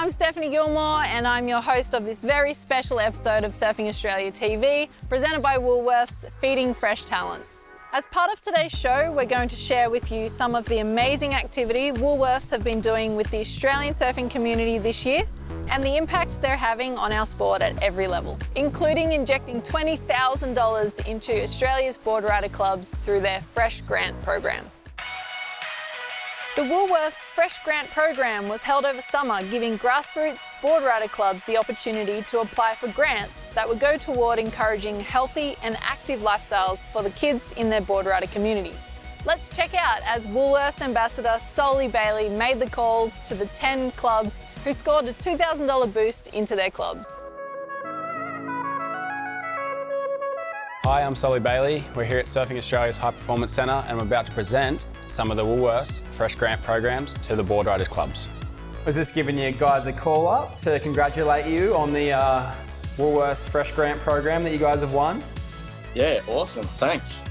I'm Stephanie Gilmore and I'm your host of this very special episode of Surfing Australia TV, presented by Woolworths, Feeding Fresh Talent. As part of today's show, we're going to share with you some of the amazing activity Woolworths have been doing with the Australian surfing community this year and the impact they're having on our sport at every level, including injecting $20,000 into Australia's boardrider clubs through their Fresh Grant program. The Woolworths Fresh Grant program was held over summer, giving grassroots boardrider clubs the opportunity to apply for grants that would go toward encouraging healthy and active lifestyles for the kids in their boardrider community. Let's check out as Woolworths Ambassador Solly Bailey made the calls to the 10 clubs who scored a $2,000 boost into their clubs. Hi, I'm Solly Bailey. We're here at Surfing Australia's High Performance Centre and we're about to present some of the Woolworths Fresh Grant programs to the Boardriders clubs. Was just giving you guys a call up to congratulate you on the Woolworths Fresh Grant program that you guys have won. Yeah, awesome. Thanks.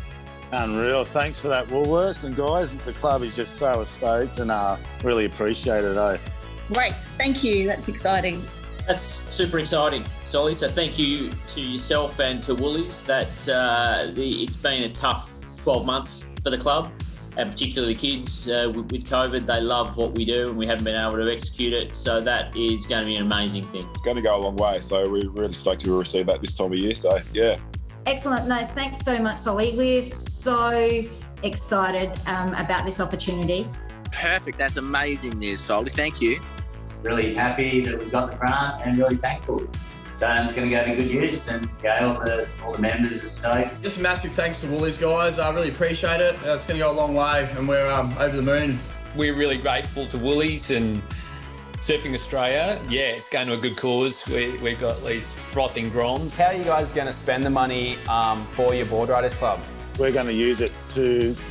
Unreal. Thanks for that, Woolworths. And guys, the club is just so stoked and really appreciate it. Great. Thank you. That's exciting. That's super exciting, Solly. So thank you to yourself and to Woolies. It's been a tough 12 months for the club, and particularly the kids with COVID. They love what we do and we haven't been able to execute it. So that is going to be an amazing thing. It's going to go a long way. So we're really stoked to receive that this time of year. So yeah. Excellent. No, thanks so much, Solly. We're so excited about this opportunity. Perfect. That's amazing news, Solly. Thank you. Really happy that we got the grant and really thankful. So it's going to go to good use and all the members are stoked. Just a massive thanks to Woolies guys. I really appreciate it. It's going to go a long way and we're over the moon. We're really grateful to Woolies and Surfing Australia. Yeah, it's going to a good cause. We've got these frothing groms. How are you guys going to spend the money for your Boardriders club? We're going to use it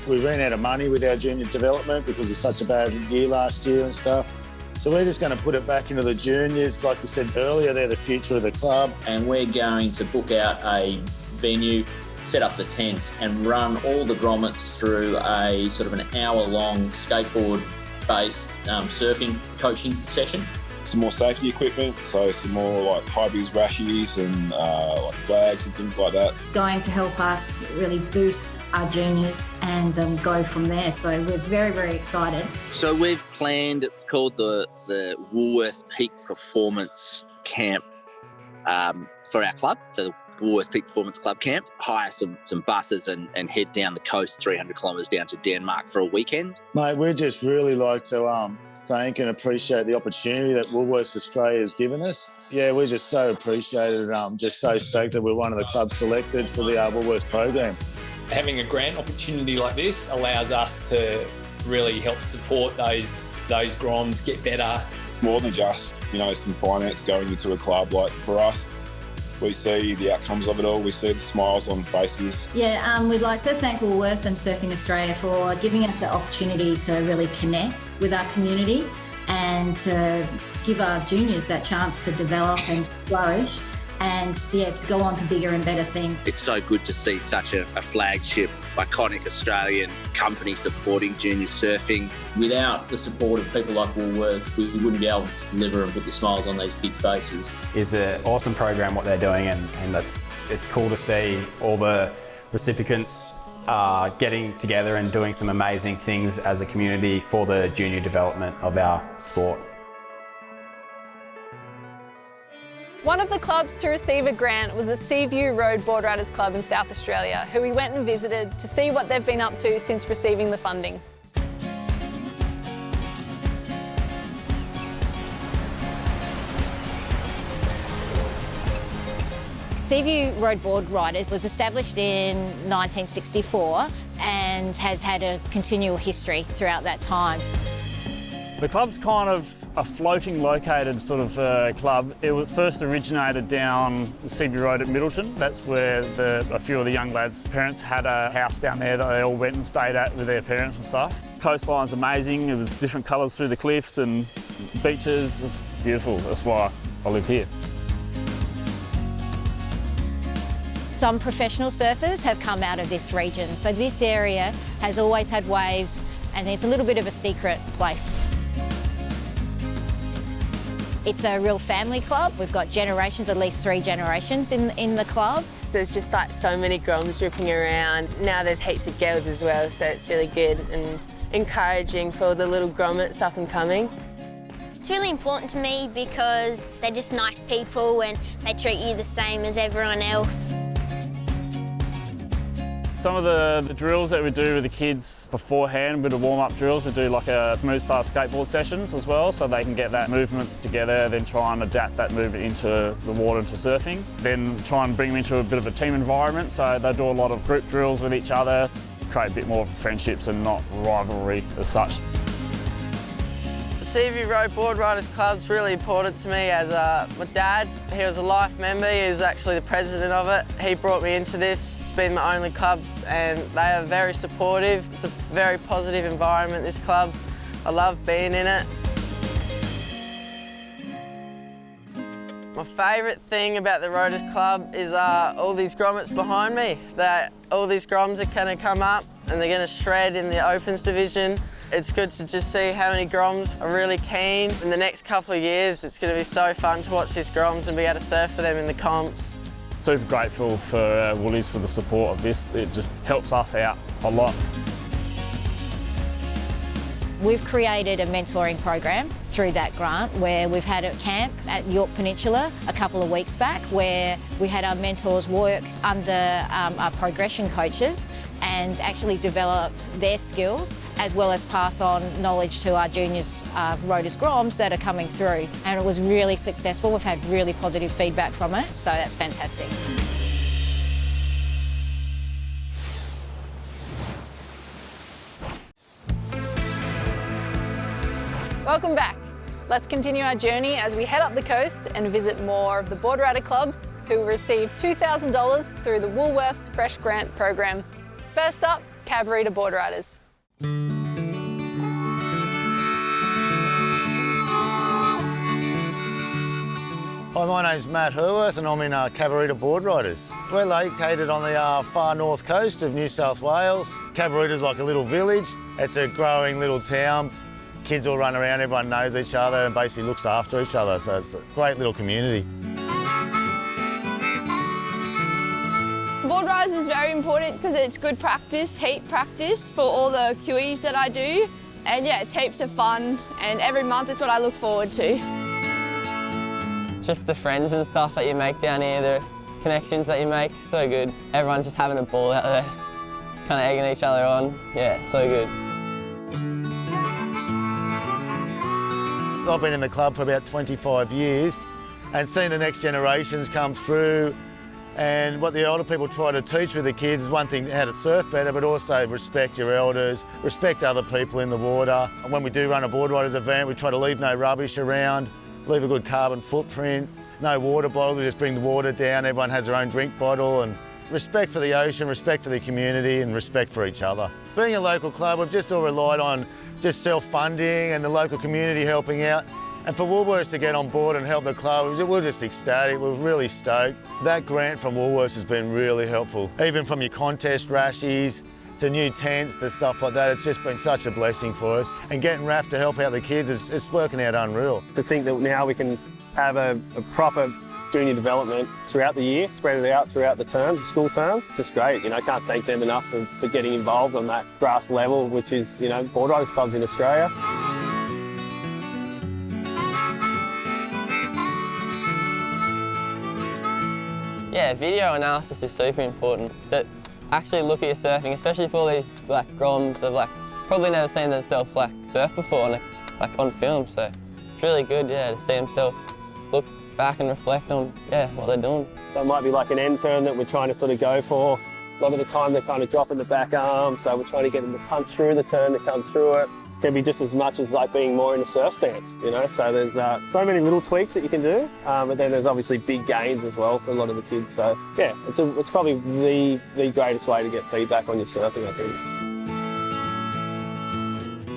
we ran out of money with our junior development because it's such a bad year last year and stuff. So we're just going to put it back into the juniors. Like you said earlier, they're the future of the club. And we're going to book out a venue, set up the tents and run all the grommets through a sort of an hour-long skateboard-based surfing coaching session. Some more safety equipment, so some more like high-vis rashies and like flags and things like that. Going to help us really boost our juniors and go from there. So we're very, very excited. So we've planned, it's called the Woolworths Peak Performance Camp for our club. So the Woolworths Peak Performance Club Camp. Hire some buses and head down the coast 300 kilometres down to Denmark for a weekend. Mate, we'd just really like to thank and appreciate the opportunity that Woolworths Australia has given us. Yeah, we're just so appreciated. Just so stoked that we're one of the clubs selected for the Woolworths program. Having a grant opportunity like this allows us to really help support those groms get better. More than just, some finance going into a club. Like for us, we see the outcomes of it all. We see the smiles on faces. Yeah, we'd like to thank Woolworths and Surfing Australia for giving us the opportunity to really connect with our community and to give our juniors that chance to develop and flourish and to go on to bigger and better things. It's so good to see such a flagship, iconic Australian company supporting junior surfing. Without the support of people like Woolworths, we wouldn't be able to deliver and put the smiles on these kids' faces. It's an awesome program what they're doing and it's cool to see all the recipients getting together and doing some amazing things as a community for the junior development of our sport. One of the clubs to receive a grant was the Seaview Road Boardriders Club in South Australia, who we went and visited to see what they've been up to since receiving the funding. Seaview Road Boardriders was established in 1964 and has had a continual history throughout that time. The club's kind of a floating located sort of club. It was first originated down Seaview Road at Middleton. That's where a few of the young lads' parents had a house down there that they all went and stayed at with their parents and stuff. Coastline's amazing. It was different colours through the cliffs and beaches. It's beautiful. That's why I live here. Some professional surfers have come out of this region, so this area has always had waves and there's a little bit of a secret place. It's a real family club. We've got generations, at least 3 generations in the club. There's just like so many groms ripping around. Now there's heaps of girls as well, so it's really good and encouraging for the little grommets up and coming. It's really important to me because they're just nice people and they treat you the same as everyone else. Some of the drills that we do with the kids beforehand, a bit of warm-up drills, we do like a smooth start skateboard sessions as well, so they can get that movement together, then try and adapt that movement into the water, into surfing. Then try and bring them into a bit of a team environment, so they do a lot of group drills with each other, create a bit more friendships and not rivalry as such. The Seaview Road Boardriders Club's really important to me as my dad. He was a life member, he was actually the president of it. He brought me into this. It's been my only club and they are very supportive. It's a very positive environment, this club. I love being in it. My favourite thing about the Roaders Club is all these grommets behind me. That all these groms are going to come up and they're going to shred in the Opens division. It's good to just see how many groms are really keen. In the next couple of years, it's going to be so fun to watch these groms and be able to surf for them in the comps. Super grateful for Woolies for the support of this. It just helps us out a lot. We've created a mentoring program through that grant where we've had a camp at York Peninsula a couple of weeks back where we had our mentors work under our progression coaches and actually develop their skills as well as pass on knowledge to our juniors, Roaders Groms that are coming through. And it was really successful. We've had really positive feedback from it, so that's fantastic. Welcome back. Let's continue our journey as we head up the coast and visit more of the Boardrider clubs who received $2,000 through the Woolworths Fresh Grant program. First up, Cabarita Boardriders. Hi, my name's Matt Herworth and I'm in Cabarita Boardriders. We're located on the far north coast of New South Wales. Cabarita's like a little village. It's a growing little town. Kids all run around, everyone knows each other and basically looks after each other, so it's a great little community. Boardriders is very important because it's good practice, heat practice for all the QEs that I do. And yeah, it's heaps of fun and every month it's what I look forward to. Just the friends and stuff that you make down here, the connections that you make, so good. Everyone's just having a ball out there, kind of egging each other on. Yeah, so good. I've been in the club for about 25 years and seen the next generations come through, and what the older people try to teach with the kids is one thing, how to surf better, but also respect your elders, respect other people in the water. And when we do run a Boardriders event, we try to leave no rubbish around, leave a good carbon footprint, no water bottles, we just bring the water down, everyone has their own drink bottle, and respect for the ocean, respect for the community and respect for each other. Being a local club, we've just all relied on just self-funding and the local community helping out. And for Woolworths to get on board and help the club, we're just ecstatic, we're really stoked. That grant from Woolworths has been really helpful. Even from your contest rashies to new tents to stuff like that, it's just been such a blessing for us. And getting RAF to help out the kids, it's working out unreal. To think that now we can have a proper junior development throughout the year, spread it out throughout the terms, the school terms. It's just great, you know, can't thank them enough for getting involved on that grass level, which is, you know, Boardriders clubs in Australia. Yeah, video analysis is super important. To actually look at your surfing, especially for these like groms that have probably never seen themselves surf before, on film. So it's really good, yeah, to see themselves look back and reflect on, what they're doing. So it might be like an end turn that we're trying to sort of go for. A lot of the time they're kind of dropping the back arm, so we're trying to get them to punch through the turn to come through it. It can be just as much as like being more in a surf stance, you know, so there's so many little tweaks that you can do, but then there's obviously big gains as well for a lot of the kids. So yeah, it's probably the greatest way to get feedback on your surfing, I think.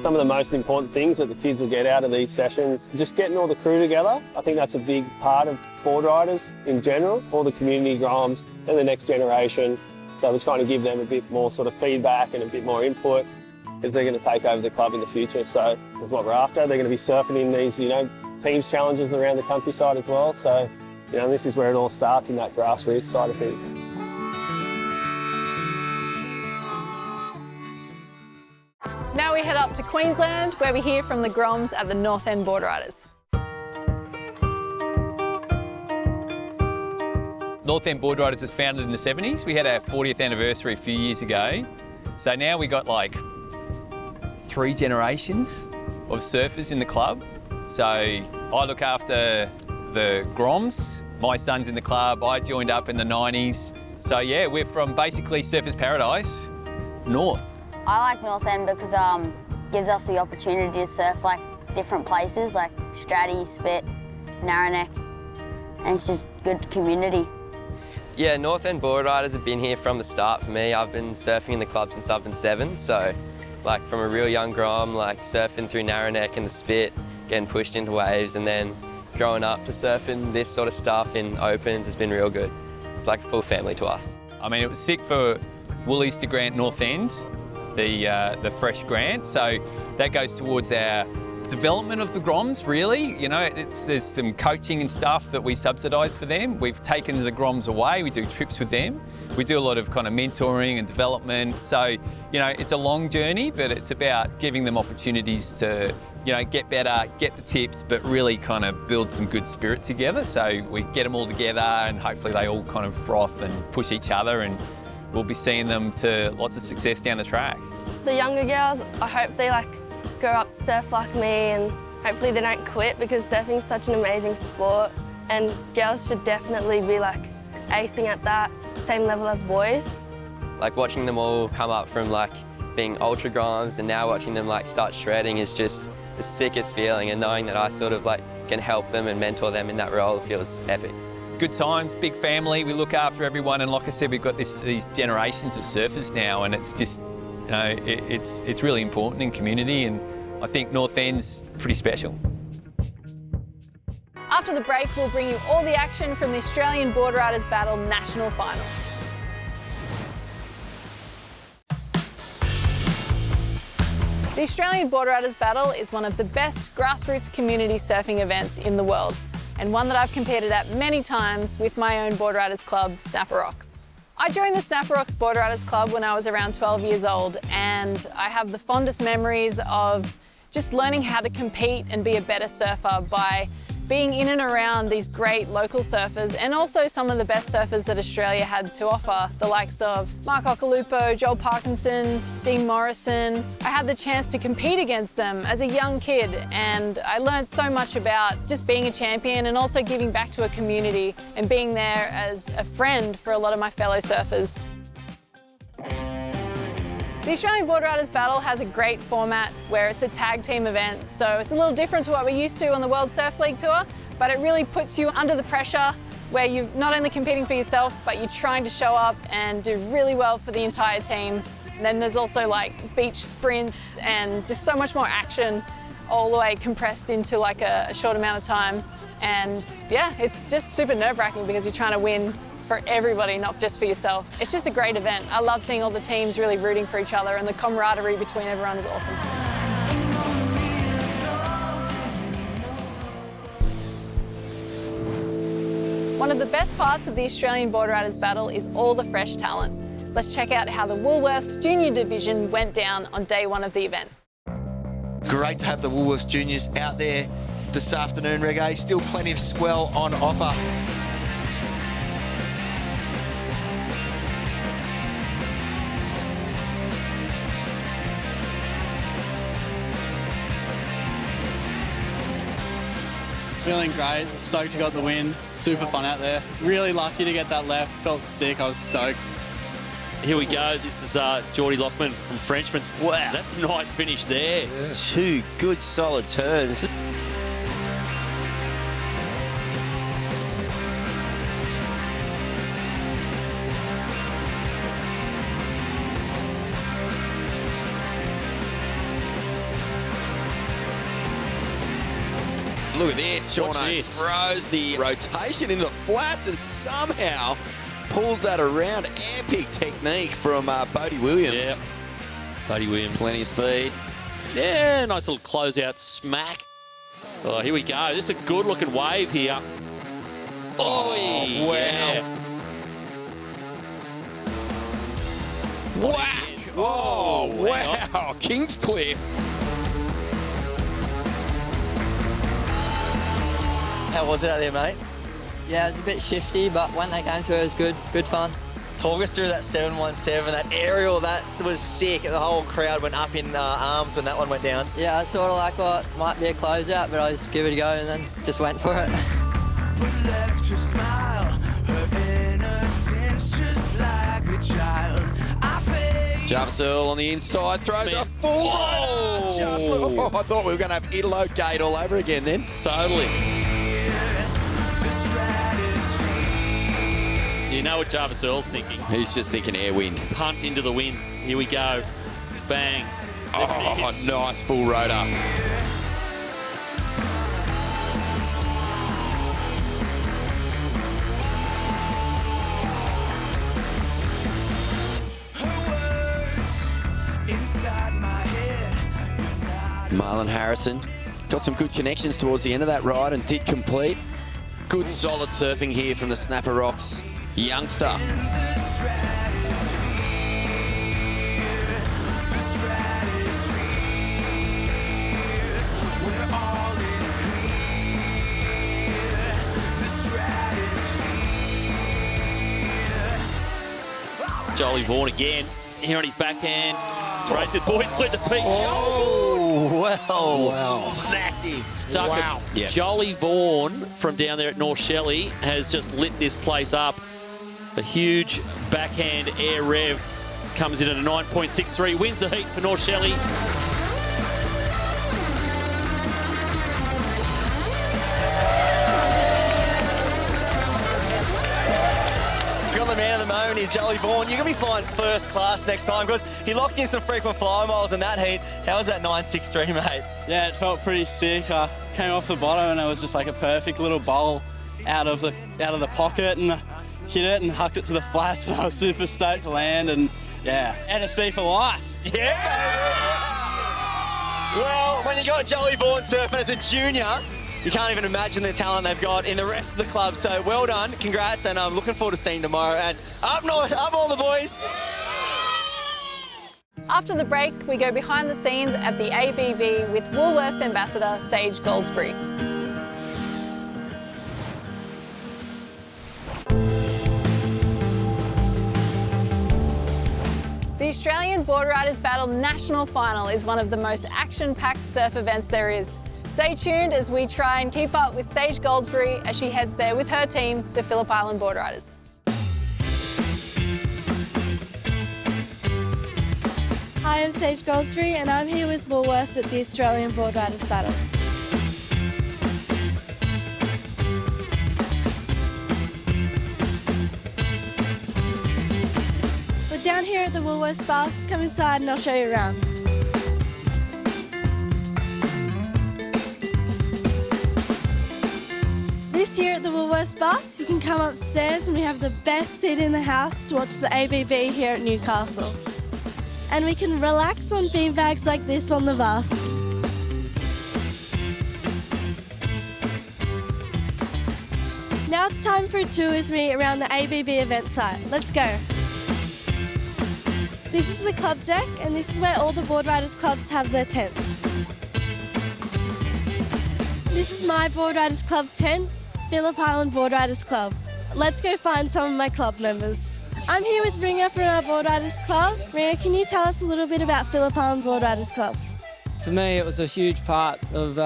Some of the most important things that the kids will get out of these sessions, just getting all the crew together. I think that's a big part of Boardriders in general, all the community groms and the next generation. So we're trying to give them a bit more sort of feedback and a bit more input because they're going to take over the club in the future. So that's what we're after. They're going to be surfing in these, you know, teams challenges around the countryside as well. So, you know, this is where it all starts, in that grassroots side of things. Now we head up to Queensland, where we hear from the Groms at the North End Boardriders. North End Boardriders was founded in the 70s. We had our 40th anniversary a few years ago. So now we got like 3 generations of surfers in the club. So I look after the Groms. My son's in the club. I joined up in the 90s. So yeah, we're from basically Surfers Paradise, north. I like North End because gives us the opportunity to surf like different places like Stratty, Spit, Narrowneck, and it's just good community. Yeah, North End Boardriders have been here from the start for me. I've been surfing in the club since I've been 7, so like from a real young Grom, like surfing through Narrowneck and the Spit, getting pushed into waves, and then growing up to surfing this sort of stuff in opens has been real good. It's like a full family to us. I mean, it was sick for Woolies to grant North End the fresh grant, so that goes towards our development of the Groms, really. You know, there's some coaching and stuff that we subsidise for them. We've taken the Groms away, we do trips with them. We do a lot of kind of mentoring and development. So, you know, it's a long journey, but it's about giving them opportunities to, you know, get better, get the tips, but really kind of build some good spirit together. So we get them all together and hopefully they all kind of froth and push each other, and we'll be seeing them to lots of success down the track. The younger girls, I hope they grow up to surf like me, and hopefully they don't quit, because surfing is such an amazing sport and girls should definitely be acing at that same level as boys. Like watching them all come up from being ultra Groms and now watching them start shredding is just the sickest feeling, and knowing that I sort of can help them and mentor them in that role feels epic. Good times, big family, we look after everyone, and like I said, we've got these generations of surfers now, and it's just, you know, it's really important in community, and I think North End's pretty special. After the break, we'll bring you all the action from the Australian Boardriders Battle National Final. The Australian Boardriders Battle is one of the best grassroots community surfing events in the world, and one that I've competed at many times with my own Boardriders club, Snapper Rocks. I joined the Snapper Rocks Boardriders Club when I was around 12 years old, and I have the fondest memories of just learning how to compete and be a better surfer by being in and around these great local surfers, and also some of the best surfers that Australia had to offer, the likes of Mark Occhilupo, Joel Parkinson, Dean Morrison. I had the chance to compete against them as a young kid, and I learned so much about just being a champion and also giving back to a community and being there as a friend for a lot of my fellow surfers. The Australian Boardriders Battle has a great format where it's a tag team event, so it's a little different to what we're used to on the World Surf League Tour, but it really puts you under the pressure where you're not only competing for yourself, but you're trying to show up and do really well for the entire team. And then there's also beach sprints and just so much more action, all the way compressed into a short amount of time. And yeah, it's just super nerve-wracking because you're trying to win for everybody, not just for yourself. It's just a great event. I love seeing all the teams really rooting for each other, and the camaraderie between everyone is awesome. One of the best parts of the Australian Boardriders Battle is all the fresh talent. Let's check out how the Woolworths Junior Division went down on day 1 of the event. Great to have the Woolworths Juniors out there this afternoon, Reggae. Still plenty of swell on offer. Feeling great, stoked to got the win, super fun out there. Really lucky to get that left, felt sick, I was stoked. Here we go, this is Geordie Lockman from Frenchman's. Wow, that's a nice finish there. Yeah. 2 good solid turns. Look at this, Sean throws the rotation into the flats and somehow pulls that around. Epic technique from Bodie Williams. Yeah, Bodie Williams. Plenty of speed. Yeah, nice little closeout smack. Oh, here we go. This is a good-looking wave here. Oh, wow. Yeah. Whack! Oh, wow. Kingscliff. How was it out there, mate? Yeah, it was a bit shifty, but when they came to it was good fun. Talk us through that 717, that aerial, that was sick. The whole crowd went up in arms when that one went down. Yeah, it's sort of like what might be a closeout, but I just give it a go and then just went for it. But left her smile, her innocence just like a child. Jarvis Earl on the inside throws a full runner. I thought we were going to have Italo Gate all over again then. Totally. You know what Jarvis Earl's thinking. He's just thinking air wind. Punt into the wind. Here we go. Bang. Oh, nice full rotor. Marlon Harrison got some good connections towards the end of that ride and did complete. Good solid surfing here from the Snapper Rocks youngster. Jolly Vaughan again. Here on his backhand. It's raced the boys split the beach. Oh, wow. Massive. Stuck Wow. it. Yeah. Jolly Vaughan from down there at North Shelley has just lit this place up. A huge backhand air rev comes in at a 9.63, wins the heat for North Shelley. Got the man of the moment here, Jolly Vaughan. You're going to be flying first class next time because he locked in some frequent flyer miles in that heat. How was that 9.63, mate? Yeah, it felt pretty sick. I came off the bottom and it was just like a perfect little bowl out of the pocket, and I hit it and hucked it to the flats, and I was super stoked to land, and yeah, NSB for life. Yeah! Well, when you got Jolly Vaughan surfing as a junior, you can't even imagine the talent they've got in the rest of the club. So well done, congrats, and I'm looking forward to seeing tomorrow. And up north, up all the boys. After the break, we go behind the scenes at the ABV with Woolworths ambassador Sage Goldsbury. The Australian Boardriders Battle National Final is one of the most action-packed surf events there is. Stay tuned as we try and keep up with Sage Goldsbury as she heads there with her team, the Phillip Island Boardriders. Hi, I'm Sage Goldsbury and I'm here with Woolworths at the Australian Boardriders Battle. We're down here at the Woolworths bus. Come inside and I'll show you around. This year at the Woolworths bus, you can come upstairs and we have the best seat in the house to watch the ABB here at Newcastle. And we can relax on beanbags like this on the bus. Now it's time for a tour with me around the ABB event site. Let's go. This is the club deck, and this is where all the Boardriders clubs have their tents. This is my Boardriders Club tent, Phillip Island Boardriders Club. Let's go find some of my club members. I'm here with Ringer from our Boardriders Club. Ringer, can you tell us a little bit about Phillip Island Boardriders Club? For me, it was a huge part of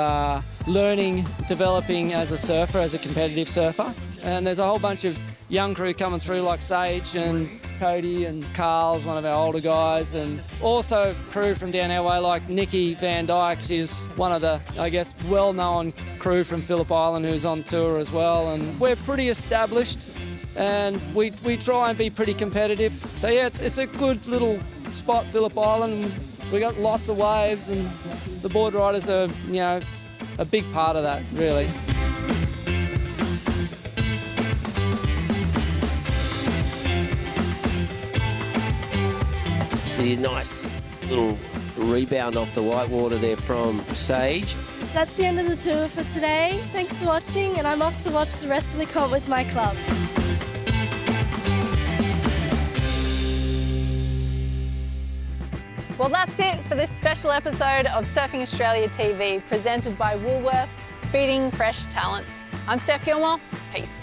learning, developing as a surfer, as a competitive surfer. And there's a whole bunch of young crew coming through like Sage and Cody and Carl's one of our older guys, and also crew from down our way like Nikki Van Dyke. She's one of the, I guess, well-known crew from Phillip Island who's on tour as well. And we're pretty established and we try and be pretty competitive. So yeah, it's a good little spot, Phillip Island. We got lots of waves and the Boardriders are, you know, a big part of that, really. The nice little rebound off the white water there from Sage. That's the end of the tour for today. Thanks for watching, and I'm off to watch the rest of the comp with my club. Well, that's it for this special episode of Surfing Australia TV, presented by Woolworths, feeding fresh talent. I'm Steph Gilmore. Peace.